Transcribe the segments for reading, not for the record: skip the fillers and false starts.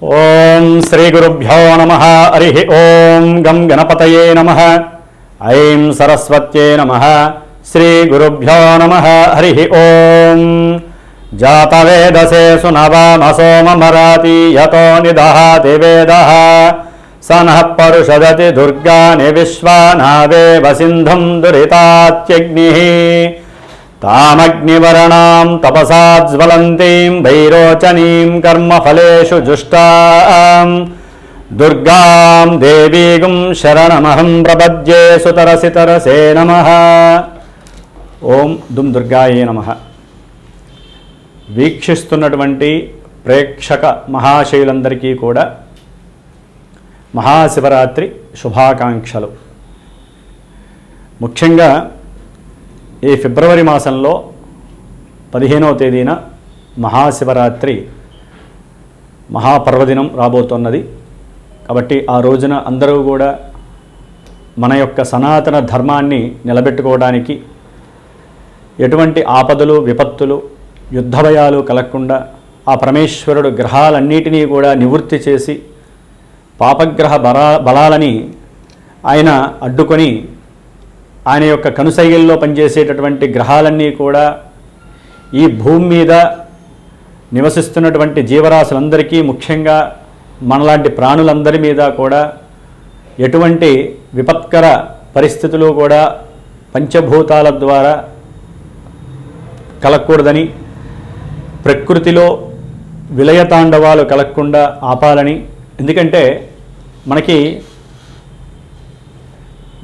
ఓం శ్రీ గురుభ్యో నమః. హరి ఓం గం గణపతయే నమః. ఐం సరస్వత్యే నమః. శ్రీ గురుభ్యో నమః. హరి ఓం జాతవేదసే సునవామసోమమరాతి యతో నిదహాతి వేదః స నః పరుషదతి దుర్గాని విశ్వానాదేవ సింధుం దురితాత్యగ్నిః తామగ్నివర్ణాం తపసాజ్వలంతీం వైరోచనీం కర్మఫలేషు జుష్టాం దుర్గాం దేవీగుం శరణమహం ప్రపద్యే సుతరసి తరసే నమః. ఓం దుం దుర్గాయే నమః. వీక్షిస్తున్నటువంటి ప్రేక్షక మహాశయులందరికీ కూడా మహాశివరాత్రి శుభాకాంక్షలు. ముఖ్యంగా ఈ ఫిబ్రవరి మాసంలో 15వ తేదీన మహాశివరాత్రి మహాపర్వదినం రాబోతున్నది. కాబట్టి ఆ రోజున అందరూ కూడా మన యొక్క సనాతన ధర్మాన్ని నిలబెట్టుకోవడానికి ఎటువంటి ఆపదలు విపత్తులు యుద్ధ భయాలు కలగకుండా ఆ పరమేశ్వరుడు గ్రహాలన్నిటినీ కూడా నివృత్తి చేసి పాపగ్రహ బలాలని ఆయన అడ్డుకొని ఆయన యొక్క కనుసైగల్లో పనిచేసేటటువంటి గ్రహాలన్నీ కూడా ఈ భూమి మీద నివసిస్తున్నటువంటి జీవరాశులందరికీ, ముఖ్యంగా మనలాంటి ప్రాణులందరి మీద కూడా ఎటువంటి విపత్కర పరిస్థితులు కూడా పంచభూతాల ద్వారా కలగకూడదని, ప్రకృతిలో విలయతాండవాలు కలగకుండా ఆపాలని. ఎందుకంటే మనకి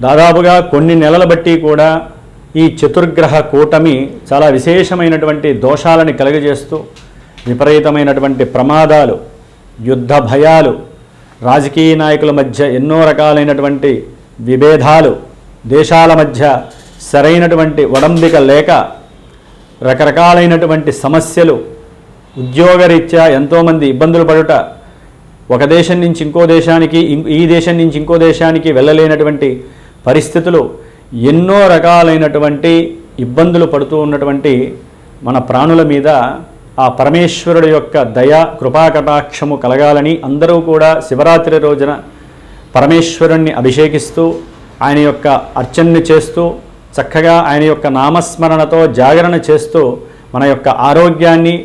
దాదాపుగా కొన్ని నెలల బట్టి కూడా ఈ చతుర్గ్రహ కూటమి చాలా విశేషమైనటువంటి దోషాలని కలుగజేస్తూ విపరీతమైనటువంటి ప్రమాదాలు, యుద్ధ భయాలు, రాజకీయ నాయకుల మధ్య ఎన్నో రకాలైనటువంటి విభేదాలు, దేశాల మధ్య సరైనటువంటి ఒడంబిక లేక రకరకాలైనటువంటి సమస్యలు, ఉద్యోగరీత్యా ఎంతోమంది ఇబ్బందులు పడుట, ఒక దేశం నుంచి ఇంకో దేశానికి, ఈ దేశం నుంచి ఇంకో దేశానికి వెళ్ళలేనటువంటి పరిస్థితులు, ఎన్నో రకాలైనటువంటి ఇబ్బందులు పడుతూ ఉన్నటువంటి మన ప్రాణుల మీద ఆ పరమేశ్వరుడు యొక్క దయ కృపాకటాక్షము కలగాలని అందరూ కూడా శివరాత్రి రోజున పరమేశ్వరుణ్ణి అభిషేకిస్తూ ఆయన యొక్క అర్చనని చేస్తూ చక్కగా ఆయన యొక్క నామస్మరణతో జాగరణ చేస్తూ మన యొక్క ఆరోగ్యాన్ని,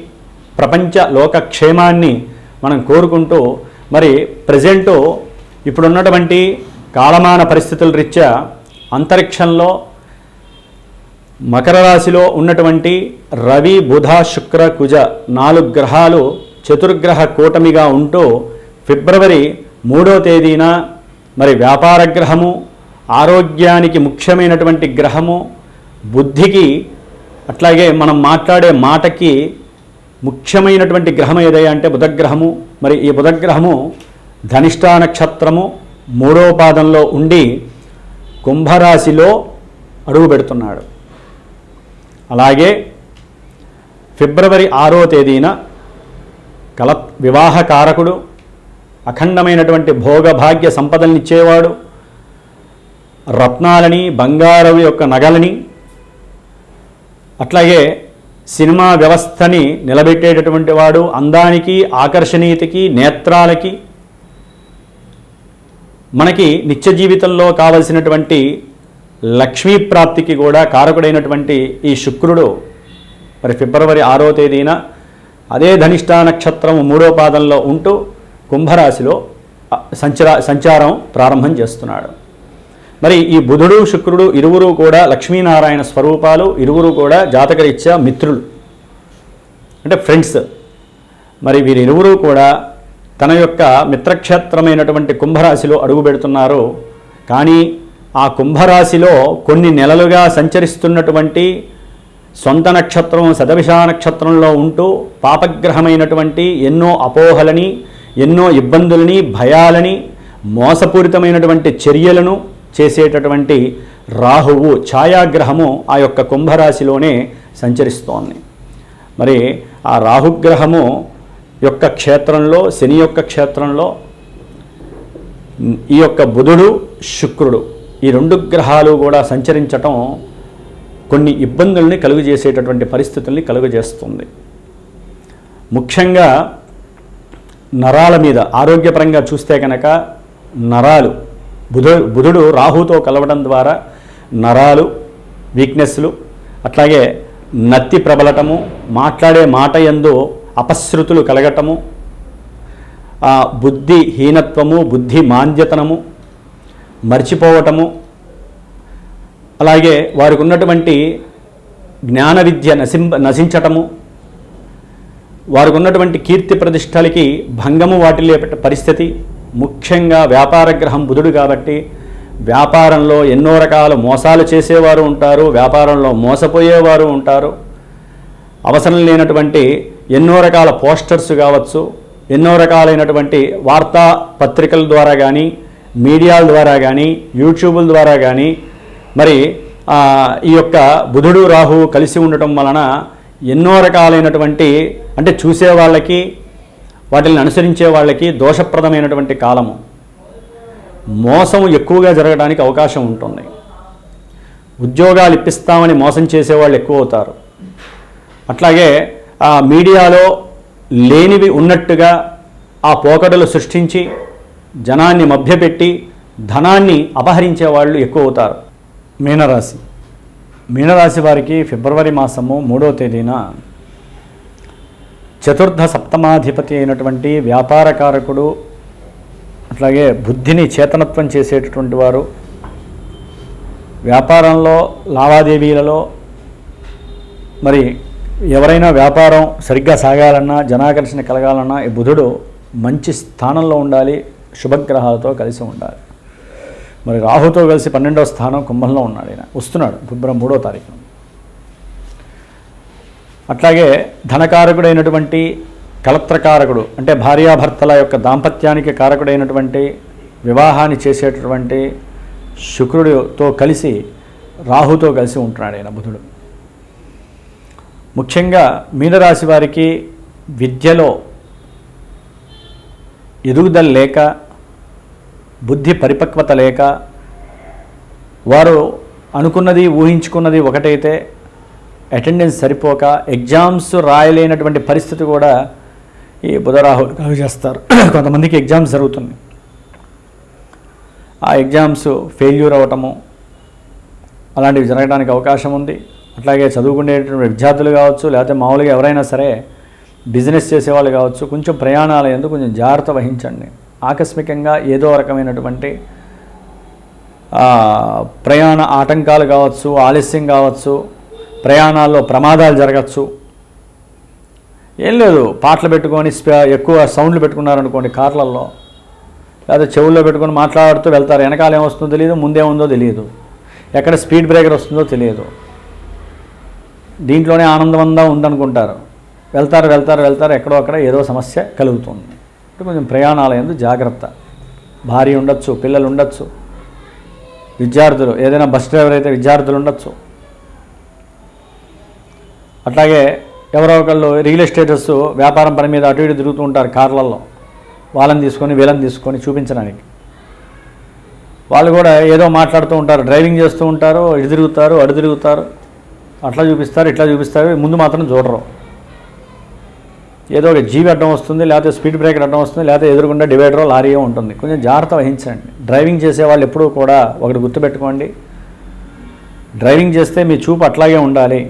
ప్రపంచ లోకక్షేమాన్ని మనం కోరుకుంటూ, మరి ప్రజెంటు ఇప్పుడున్నటువంటి కాలమాన పరిస్థితుల రీత్యా అంతరిక్షంలో మకర రాశిలో ఉన్నటువంటి రవి, బుధ, శుక్ర, కుజ 4 గ్రహాలు చతుర్గ్రహ కూటమిగా ఉంటూ ఫిబ్రవరి 3వ తేదీన మరి వ్యాపార గ్రహము, ఆరోగ్యానికి ముఖ్యమైనటువంటి గ్రహము, బుద్ధికి అట్లాగే మనం మాట్లాడే మాటకి ముఖ్యమైనటువంటి గ్రహం ఏదయ్యా అంటే బుధగ్రహము. మరి ఈ బుధగ్రహము ధనిష్టా నక్షత్రము 3వ పాదంలో ఉండి కుంభరాశిలో అడుగు పెడుతున్నాడు. అలాగే ఫిబ్రవరి 6వ తేదీన వివాహకారకుడు, అఖండమైనటువంటి భోగభాగ్య సంపదలనిచ్చేవాడు, రత్నాలని, బంగారం యొక్క నగలని, అట్లాగే సినిమా వ్యవస్థని నిలబెట్టేటటువంటి వాడు, అందానికి, ఆకర్షణీయతకి, నేత్రాలకి, మనకి నిత్య జీవితంలో కావలసినటువంటి లక్ష్మీ ప్రాప్తికి కూడా కారకుడైనటువంటి ఈ శుక్రుడు మరి ఫిబ్రవరి 6వ తేదీన అదే ధనిష్టా నక్షత్రం 3వ పాదంలో ఉంటూ కుంభరాశిలో సంచారం ప్రారంభం చేస్తున్నాడు. మరి ఈ బుధుడు, శుక్రుడు ఇరువురు కూడా లక్ష్మీనారాయణ స్వరూపాలు, ఇరువురు కూడా జాతకరీత్యా మిత్రులు, అంటే ఫ్రెండ్స్. మరి వీరిరువురు కూడా తన యొక్క మిత్రక్షేత్రమైనటువంటి కుంభరాశిలో అడుగు పెడుతున్నారు. కానీ ఆ కుంభరాశిలో కొన్ని నెలలుగా సంచరిస్తున్నటువంటి సొంత నక్షత్రం శతభిషా నక్షత్రంలో ఉంటూ పాపగ్రహమైనటువంటి ఎన్నో అపోహలని, ఎన్నో ఇబ్బందులని, భయాలని, మోసపూరితమైనటువంటి చర్యలను చేసేటటువంటి రాహువు ఛాయాగ్రహము ఆ యొక్క కుంభరాశిలోనే సంచరిస్తోంది. మరి ఆ రాహుగ్రహము యొక్క క్షేత్రంలో, శని యొక్క క్షేత్రంలో ఈ యొక్క బుధుడు, శుక్రుడు ఈ 2 గ్రహాలు కూడా సంచరించటం కొన్ని ఇబ్బందుల్ని కలుగజేసేటటువంటి పరిస్థితుల్ని కలుగజేస్తుంది. ముఖ్యంగా నరాల మీద ఆరోగ్యపరంగా చూస్తే కనుక నరాలు బుధుడు రాహుతో కలవడం ద్వారా నరాలు వీక్నెస్లు, అట్లాగే నత్తి ప్రబలటము, మాట్లాడే మాట యందు అపశృతులు కలగటము, బుద్ధిహీనత్వము, బుద్ధి మాంద్యతనము, మర్చిపోవటము, అలాగే వారికి ఉన్నటువంటి జ్ఞాన విద్య నశించటము, వారికి ఉన్నటువంటి కీర్తి ప్రతిష్టలకి భంగము వాటిల్లే పరిస్థితి. ముఖ్యంగా వ్యాపార గ్రహం బుధుడు కాబట్టి వ్యాపారంలో ఎన్నో రకాల మోసాలు చేసేవారు ఉంటారు, వ్యాపారంలో మోసపోయేవారు ఉంటారు. అవసరం లేనటువంటి ఎన్నో రకాల పోస్టర్స్ కావచ్చు, ఎన్నో రకాలైనటువంటి వార్తా పత్రికల ద్వారా కానీ, మీడియాల ద్వారా కానీ, యూట్యూబుల ద్వారా కానీ మరి ఈ యొక్క బుధుడు రాహువు కలిసి ఉండటం వలన ఎన్నో రకాలైనటువంటి అంటే చూసే వాళ్ళకి, వాటిని అనుసరించే వాళ్ళకి దోషప్రదమైనటువంటి కాలము. మోసం ఎక్కువగా జరగడానికి అవకాశం ఉంటుంది. ఉద్యోగాలు ఇప్పిస్తామని మోసం చేసేవాళ్ళు ఎక్కువ అవుతారు. అట్లాగే మీడియాలో లేనివి ఉన్నట్టుగా ఆ పోకడలు సృష్టించి జనాన్ని మభ్యపెట్టి ధనాన్ని అపహరించే వాళ్ళు ఎక్కువ అవుతారు. మీనరాశి వారికి ఫిబ్రవరి మాసము 3వ తేదీన చతుర్థ సప్తమాధిపతి అయినటువంటి వ్యాపారకారకుడు, అట్లాగే బుద్ధిని చేతనత్వం చేసేటటువంటి వారు, వ్యాపారంలో లావాదేవీలలో మరి ఎవరైనా వ్యాపారం సరిగ్గా సాగాలన్నా, జనాకర్షణ కలగాలన్నా ఈ బుధుడు మంచి స్థానంలో ఉండాలి, శుభగ్రహాలతో కలిసి ఉండాలి. మరి రాహుతో కలిసి 12వ స్థానం కుంభంలో ఉన్నాడు. ఆయన వస్తున్నాడు ఫిబ్రవరి 3వ తారీఖున. అట్లాగే ధనకారకుడైనటువంటి కలత్రకారకుడు అంటే భార్యాభర్తల యొక్క దాంపత్యానికి కారకుడైనటువంటి వివాహాన్ని చేసేటటువంటి శుక్రుడితో కలిసి రాహుతో కలిసి ఉంటున్నాడు ఆయన బుధుడు. ముఖ్యంగా మీనరాశి వారికి విద్యలో ఎదుగుదల లేక, బుద్ధి పరిపక్వత లేక, వారు అనుకున్నది ఊహించుకున్నది ఒకటైతే అటెండెన్స్ సరిపోక ఎగ్జామ్స్ రాయలేనటువంటి పరిస్థితి కూడా ఈ బుధరాహులు కలుగజేస్తారు. కొంతమందికి ఎగ్జామ్స్ జరుగుతుంది, ఆ ఎగ్జామ్స్ ఫెయిల్యూర్ అవ్వటము అలాంటివి జరగడానికి అవకాశం ఉంది. అట్లాగే చదువుకునేటువంటి విద్యార్థులు కావచ్చు, లేకపోతే మామూలుగా ఎవరైనా సరే బిజినెస్ చేసేవాళ్ళు కావచ్చు, కొంచెం ప్రయాణాల యందు కొంచెం జాగ్రత్త వహించండి. ఆకస్మికంగా ఏదో రకమైనటువంటి ప్రయాణ ఆటంకాలు కావచ్చు, ఆలస్యం కావచ్చు, ప్రయాణాల్లో ప్రమాదాలు జరగచ్చు. ఏం లేదు, పాటలు పెట్టుకొని ఎక్కువ సౌండ్లు పెట్టుకున్నారనుకోండి కార్లలో, లేదా చెవుల్లో పెట్టుకొని మాట్లాడుతూ వెళ్తారు. వెనకాల ఏమొస్తుందో తెలియదు, ముందేముందో తెలియదు, ఎక్కడ స్పీడ్ బ్రేకర్ వస్తుందో తెలియదు. దీంట్లోనే ఆనందమంగా ఉందనుకుంటారు. వెళ్తారు వెళ్తారు వెళ్తారు ఎక్కడో అక్కడ ఏదో సమస్య కలుగుతుంది. కొంచెం ప్రయాణాల యందు జాగ్రత్త. భార్య ఉండొచ్చు, పిల్లలు ఉండొచ్చు, విద్యార్థులు, ఏదైనా బస్ డ్రైవర్ అయితే విద్యార్థులు ఉండొచ్చు. అట్లాగే ఎవరో ఒకళ్ళు రియల్ ఎస్టేటర్స్ వ్యాపారం పని మీద అటు ఇటు తిరుగుతూ ఉంటారు కార్లలో, వాళ్ళని తీసుకొని వీళ్ళని తీసుకొని చూపించడానికి. వాళ్ళు కూడా ఏదో మాట్లాడుతూ ఉంటారు, డ్రైవింగ్ చేస్తూ ఉంటారు, ఇటు తిరుగుతారు అటు తిరుగుతారు, అట్లా చూపిస్తారు ఇట్లా చూపిస్తారు, ముందు మాత్రం చూడరు. ఏదో ఒక జీవి అడ్డం వస్తుంది, లేకపోతే స్పీడ్ బ్రేకర్ అడ్డం వస్తుంది, లేకపోతే ఎదురుకుండా డివైడరో లారీయో ఉంటుంది. కొంచెం జాగ్రత్త వహించండి. డ్రైవింగ్ చేసేవాళ్ళు ఎప్పుడూ కూడా ఒకటి గుర్తుపెట్టుకోండి, డ్రైవింగ్ చేస్తే మీ చూపు అట్లాగే ఉండాలి.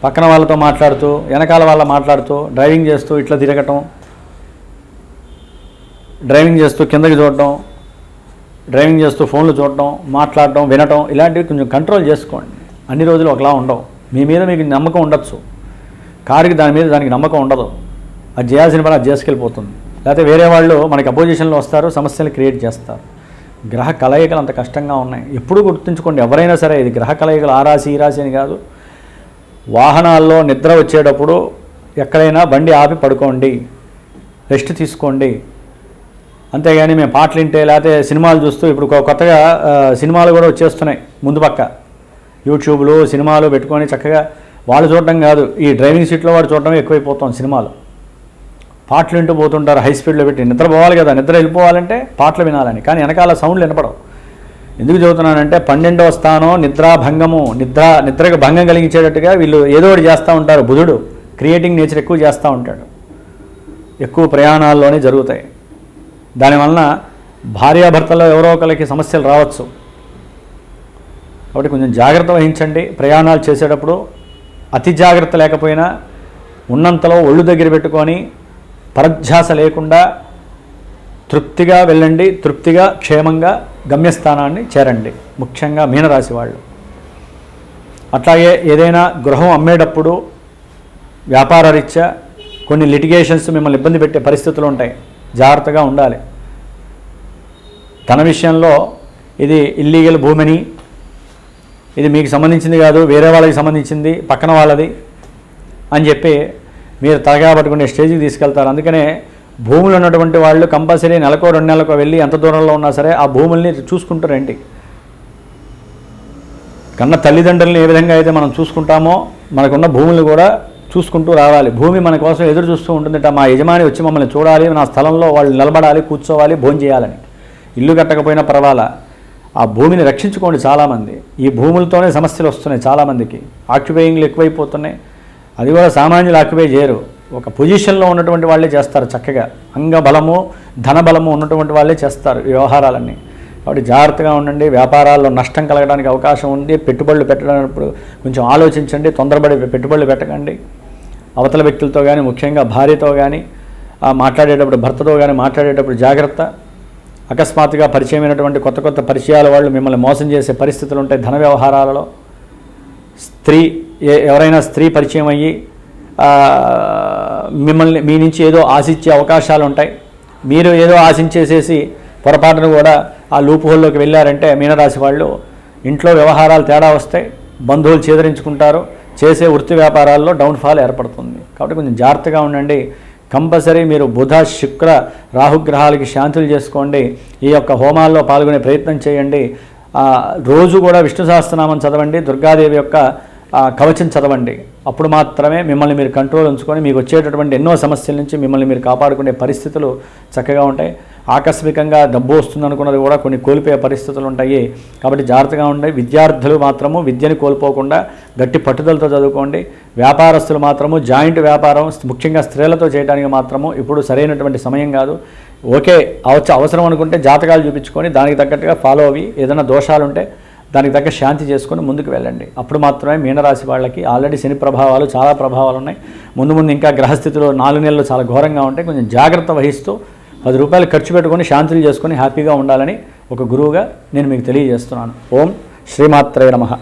పక్కన వాళ్ళతో మాట్లాడుతూ, వెనకాల వాళ్ళ మాట్లాడుతూ, డ్రైవింగ్ చేస్తూ ఇట్లా తిరగటం, డ్రైవింగ్ చేస్తూ కిందకి చూడటం, డ్రైవింగ్ చేస్తూ ఫోన్లు చూడటం, మాట్లాడటం, వినటం, ఇలాంటివి కొంచెం కంట్రోల్ చేసుకోండి. అన్ని రోజులు ఒకలా ఉండవు. మీ మీద మీకు నమ్మకం ఉండొచ్చు, కారుకి దానికి నమ్మకం ఉండదు. అది చేయాల్సిన పని అది చేసుకెళ్ళిపోతుంది. లేకపోతే వేరే వాళ్ళు మనకి అపోజిషన్లో వస్తారు, సమస్యలు క్రియేట్ చేస్తారు. గ్రహ కలయికలు అంత కష్టంగా ఉన్నాయి. ఎప్పుడూ గుర్తుంచుకోండి, ఎవరైనా సరే ఇది గ్రహ కలయికలు ఆ రాశి ఈ రాశి అని కాదు. వాహనాల్లో నిద్ర వచ్చేటప్పుడు ఎక్కడైనా బండి ఆపి పడుకోండి, రెస్ట్ తీసుకోండి. అంతేగాని మేము పాటలు వింటే లేకపోతే సినిమాలు చూస్తూ, ఇప్పుడు కొత్తగా సినిమాలు కూడా వచ్చేస్తున్నాయి ముందు పక్క, యూట్యూబ్లో సినిమాలు పెట్టుకొని చక్కగా వాళ్ళు చూడటం కాదు, ఈ డ్రైవింగ్ సీట్లో వాడు చూడటం ఎక్కువైపోతాం. సినిమాలు పాటలు వింటూ పోతుంటారు హై స్పీడ్లో పెట్టి. నిద్ర పోవాలి కదా, నిద్ర వెళ్ళిపోవాలంటే పాటలు వినాలని, కానీ వెనకాల సౌండ్లు వినపడవు. ఎందుకు చెబుతున్నానంటే 12వ స్థానం నిద్రాభంగము, నిద్రకు భంగం కలిగించేటట్టుగా వీళ్ళు ఏదో ఒకటి చేస్తూ ఉంటారు. బుధుడు క్రియేటింగ్ నేచర్ ఎక్కువ చేస్తూ ఉంటాడు. ఎక్కువ ప్రయాణాల్లోనే జరుగుతాయి. దానివలన భార్యాభర్తల్లో ఎవరో ఒకరికి సమస్యలు రావచ్చు. కాబట్టి కొంచెం జాగ్రత్త వహించండి. ప్రయాణాలు చేసేటప్పుడు అతి జాగ్రత్త లేకపోయినా ఉన్నంతలో ఒళ్ళు దగ్గర పెట్టుకొని పరధ్యాస లేకుండా తృప్తిగా వెళ్ళండి. తృప్తిగా క్షేమంగా గమ్యస్థానాన్ని చేరండి. ముఖ్యంగా మీనరాశి వాళ్ళు. అట్లాగే ఏదైనా గృహం అమ్మేటప్పుడు వ్యాపార రీత్యా కొన్ని లిటిగేషన్స్ మిమ్మల్ని ఇబ్బంది పెట్టే పరిస్థితులు ఉంటాయి. జాగ్రత్తగా ఉండాలి. తన విషయంలో ఇది ఇల్లీగల్ భూమిని, ఇది మీకు సంబంధించింది కాదు, వేరే వాళ్ళకి సంబంధించింది, పక్కన వాళ్ళది అని చెప్పి మీరు తలగా పట్టుకునే స్టేజ్కి తీసుకెళ్తారు. అందుకనే భూములు ఉన్నటువంటి వాళ్ళు కంపల్సరీ నెలకో 2 నెలలకో వెళ్ళి ఎంత దూరంలో ఉన్నా సరే ఆ భూముల్ని చూసుకుంటూ రండి. కన్న తల్లిదండ్రులని ఏ విధంగా అయితే మనం చూసుకుంటామో మనకున్న భూములు కూడా చూసుకుంటూ రావాలి. భూమి మన కోసం ఎదురు చూస్తూ ఉంటుందట. మా యజమాని వచ్చి మమ్మల్ని చూడాలి, నా స్థలంలో వాళ్ళు నిలబడాలి, కూర్చోవాలి, భోజనం చేయాలని. ఇల్లు కట్టకపోయినా పర్వాలా, ఆ భూమిని రక్షించుకోండి. చాలామంది ఈ భూములతోనే సమస్యలు వస్తున్నాయి. చాలామందికి ఆక్యుపైయింగ్లు ఎక్కువైపోతున్నాయి. అది కూడా సామాన్యులు ఆక్యుపై చేయరు. ఒక పొజిషన్లో ఉన్నటువంటి వాళ్ళే చేస్తారు. చక్కగా అంగబలము ధనబలము ఉన్నటువంటి వాళ్ళే చేస్తారు ఈ వ్యవహారాలన్నీ. కాబట్టి జాగ్రత్తగా ఉండండి. వ్యాపారాల్లో నష్టం కలగడానికి అవకాశం ఉంది. పెట్టుబడులు పెట్టడానికి కొంచెం ఆలోచించండి. తొందరపడి పెట్టుబడులు పెట్టకండి. అవతల వ్యక్తులతో కానీ, ముఖ్యంగా భార్యతో కానీ మాట్లాడేటప్పుడు, భర్తతో కానీ మాట్లాడేటప్పుడు జాగ్రత్త. అకస్మాత్తుగా పరిచయమైనటువంటి కొత్త కొత్త పరిచయాల వాళ్ళు మిమ్మల్ని మోసం చేసే పరిస్థితులు ఉంటాయి. ధన వ్యవహారాలలో ఎవరైనా స్త్రీ పరిచయం అయ్యి మిమ్మల్ని మీ నుంచి ఏదో ఆశించే అవకాశాలు ఉంటాయి. మీరు ఏదో ఆశించేసేసి పొరపాటును కూడా ఆ లూప్ హోల్లోకి వెళ్ళారంటే మీనరాశి వాళ్ళు ఇంట్లో వ్యవహారాలు తేడా వస్తాయి. బంధువులు చేదరించుకుంటారు. చేసే వృత్తి వ్యాపారాల్లో డౌన్ఫాల్ ఏర్పడుతుంది. కాబట్టి కొంచెం జాగ్రత్తగా ఉండండి. కంపల్సరీ మీరు బుధ, శుక్ర, రాహుగ్రహాలకి శాంతులు చేసుకోండి. ఈ యొక్క హోమాల్లో పాల్గొనే ప్రయత్నం చేయండి. రోజు కూడా విష్ణు సహస్రనామం చదవండి. దుర్గాదేవి యొక్క కవచం చదవండి. అప్పుడు మాత్రమే మిమ్మల్ని మీరు కంట్రోల్ ఉంచుకొని మీకు వచ్చేటటువంటి ఎన్నో సమస్యల నుంచి మిమ్మల్ని మీరు కాపాడుకునే పరిస్థితులు చక్కగా ఉంటాయి. ఆకస్మికంగా డబ్బు వస్తుందనుకున్నది కూడా కొన్ని కోల్పోయే పరిస్థితులు ఉంటాయి. కాబట్టి జాగ్రత్తగా ఉండండి. విద్యార్థులు మాత్రము విద్యని కోల్పోకుండా గట్టి పట్టుదలతో చదువుకోండి. వ్యాపారస్తులు మాత్రము జాయింట్ వ్యాపారం ముఖ్యంగా స్త్రీలతో చేయడానికి మాత్రము ఇప్పుడు సరైనటువంటి సమయం కాదు. ఓకే అవసరం అనుకుంటే జాతకాలు చూపించుకొని దానికి తగ్గట్టుగా ఫాలో అవి ఏదైనా దోషాలుంటే దానికి తగ్గ శాంతి చేసుకొని ముందుకు వెళ్ళండి. అప్పుడు మాత్రమే మీనరాశి వాళ్ళకి ఆల్రెడీ శని ప్రభావాలు చాలా ప్రభావాలు ఉన్నాయి. ముందు ఇంకా గ్రహస్థితిలో 4 నెలలు చాలా ఘోరంగా ఉంటాయి. కొంచెం జాగ్రత్త వహిస్తూ 10 రూపాయలు ఖర్చు పెట్టుకొని శాంతులు చేసుకొని హ్యాపీగా ఉండాలని ఒక గురువుగా నేను మీకు తెలియజేస్తున్నాను. ఓం శ్రీమాత్రే నమః.